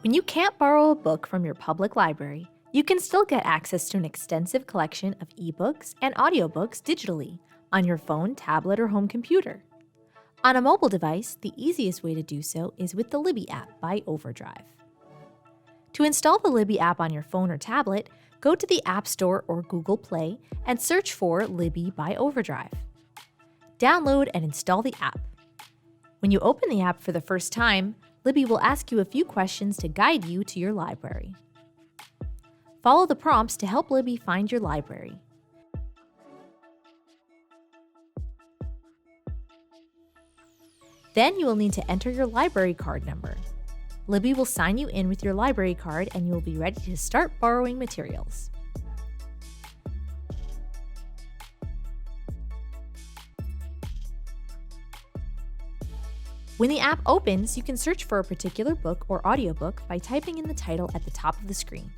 When you can't borrow a book from your public library, you can still get access to an extensive collection of ebooks and audiobooks digitally on your phone, tablet, or home computer. On a mobile device, the easiest way to do so is with the Libby app by OverDrive. To install the Libby app on your phone or tablet, go to the App Store or Google Play and search for Libby by OverDrive. Download and install the app. When you open the app for the first time, Libby will ask you a few questions to guide you to your library. Follow the prompts to help Libby find your library. Then you will need to enter your library card number. Libby will sign you in with your library card and you will be ready to start borrowing materials. When the app opens, you can search for a particular book or audiobook by typing in the title at the top of the screen.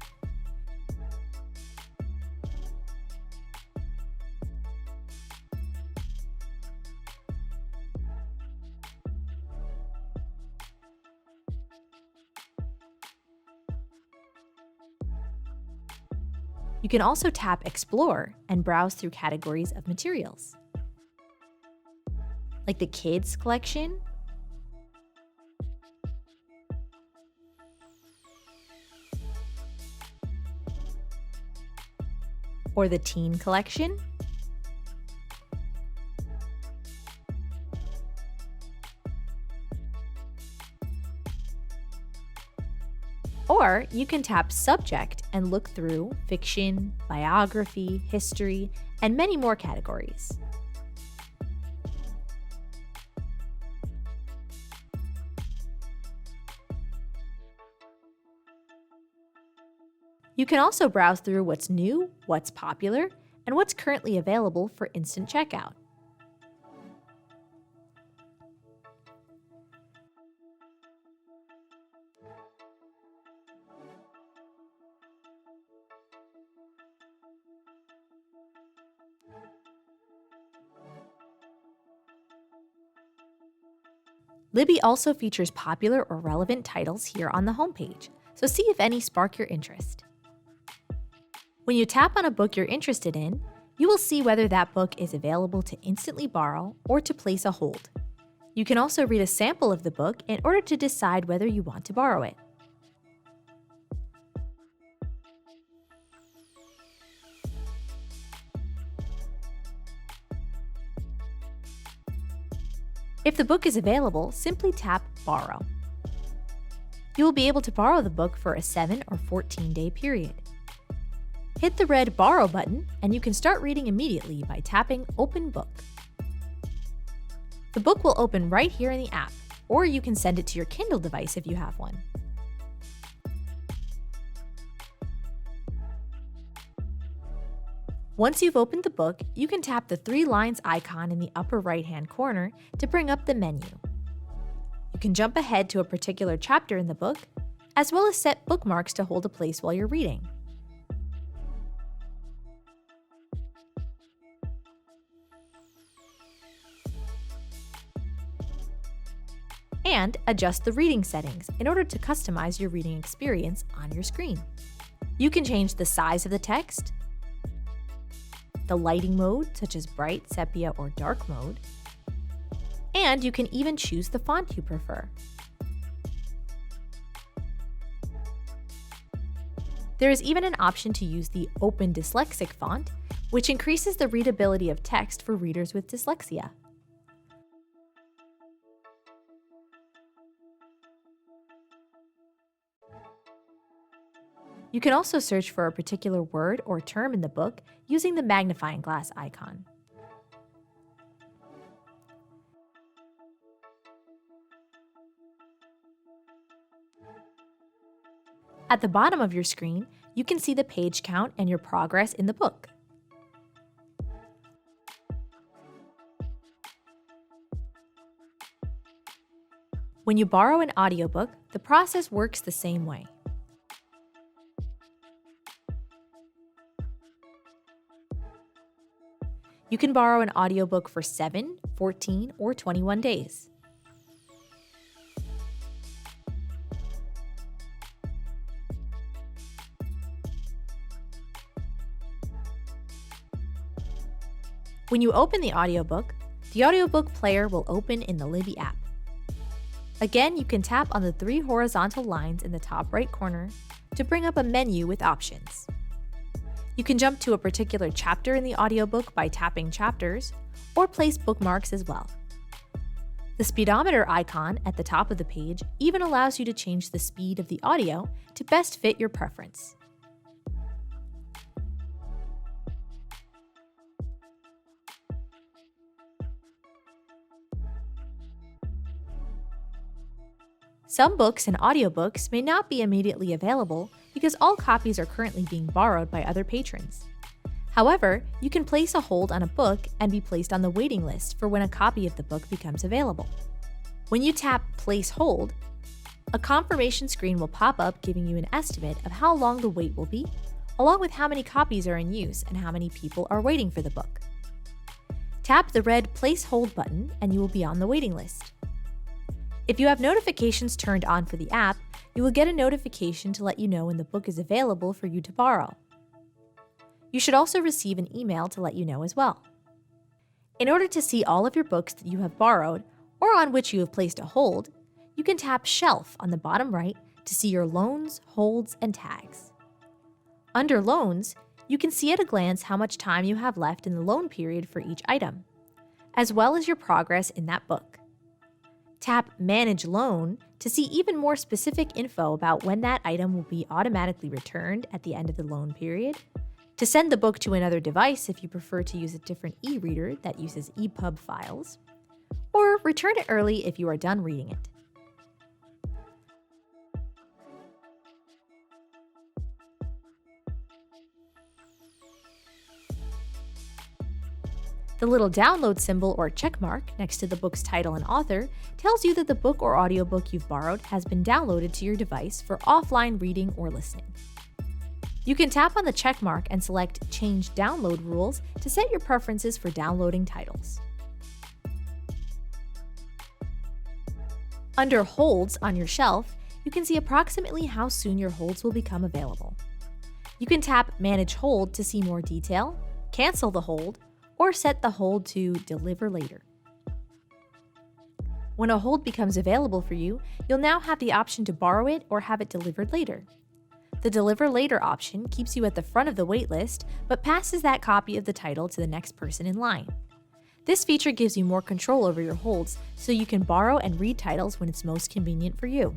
You can also tap Explore and browse through categories of materials, like the Kids collection, or the Teen collection, or you can tap Subject and look through fiction, biography, history, and many more categories. You can also browse through what's new, what's popular, and what's currently available for instant checkout. Libby also features popular or relevant titles here on the homepage, so see if any spark your interest. When you tap on a book you're interested in, you will see whether that book is available to instantly borrow or to place a hold. You can also read a sample of the book in order to decide whether you want to borrow it. If the book is available, simply tap Borrow. You will be able to borrow the book for a 7 or 14-day period. Hit the red Borrow button and you can start reading immediately by tapping Open Book. The book will open right here in the app, or you can send it to your Kindle device if you have one. Once you've opened the book, you can tap the 3 lines icon in the upper right-hand corner to bring up the menu. You can jump ahead to a particular chapter in the book, as well as set bookmarks to hold a place while you're reading. And adjust the reading settings in order to customize your reading experience on your screen. You can change the size of the text, the lighting mode, such as bright, sepia, or dark mode, and you can even choose the font you prefer. There is even an option to use the Open Dyslexic font, which increases the readability of text for readers with dyslexia. You can also search for a particular word or term in the book using the magnifying glass icon. At the bottom of your screen, you can see the page count and your progress in the book. When you borrow an audiobook, the process works the same way. You can borrow an audiobook for 7, 14, or 21 days. When you open the audiobook player will open in the Libby app. Again, you can tap on the 3 horizontal lines in the top right corner to bring up a menu with options. You can jump to a particular chapter in the audiobook by tapping chapters, or place bookmarks as well. The speedometer icon at the top of the page even allows you to change the speed of the audio to best fit your preference. Some books and audiobooks may not be immediately available because all copies are currently being borrowed by other patrons. However, you can place a hold on a book and be placed on the waiting list for when a copy of the book becomes available. When you tap Place Hold, a confirmation screen will pop up giving you an estimate of how long the wait will be, along with how many copies are in use and how many people are waiting for the book. Tap the red Place Hold button and you will be on the waiting list. If you have notifications turned on for the app, you will get a notification to let you know when the book is available for you to borrow. You should also receive an email to let you know as well. In order to see all of your books that you have borrowed or on which you have placed a hold, you can tap Shelf on the bottom right to see your loans, holds, and tags. Under Loans, you can see at a glance how much time you have left in the loan period for each item, as well as your progress in that book. Tap Manage Loan to see even more specific info about when that item will be automatically returned at the end of the loan period, to send the book to another device if you prefer to use a different e-reader that uses EPUB files, or return it early if you are done reading it. The little download symbol or check mark next to the book's title and author tells you that the book or audiobook you've borrowed has been downloaded to your device for offline reading or listening. You can tap on the check mark and select Change Download Rules to set your preferences for downloading titles. Under Holds on your shelf, you can see approximately how soon your holds will become available. You can tap Manage Hold to see more detail, cancel the hold, or set the hold to Deliver Later. When a hold becomes available for you, you'll now have the option to borrow it or have it delivered later. The Deliver Later option keeps you at the front of the waitlist, but passes that copy of the title to the next person in line. This feature gives you more control over your holds, so you can borrow and read titles when it's most convenient for you.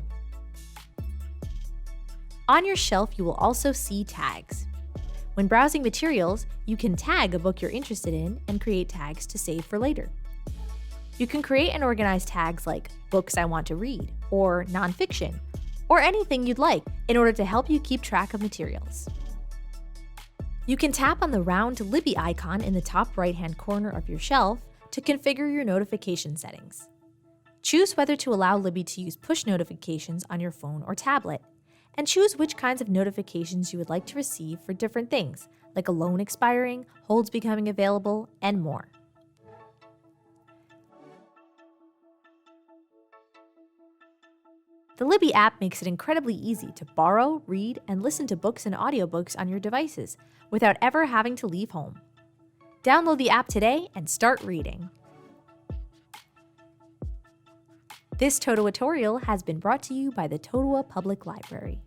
On your shelf, you will also see tags. When browsing materials, you can tag a book you're interested in and create tags to save for later. You can create and organize tags like Books I Want to Read, or Nonfiction, or anything you'd like in order to help you keep track of materials. You can tap on the round Libby icon in the top right-hand corner of your shelf to configure your notification settings. Choose whether to allow Libby to use push notifications on your phone or tablet, and choose which kinds of notifications you would like to receive for different things, like a loan expiring, holds becoming available, and more. The Libby app makes it incredibly easy to borrow, read, and listen to books and audiobooks on your devices without ever having to leave home. Download the app today and start reading. This Totowa tutorial has been brought to you by the Totowa Public Library.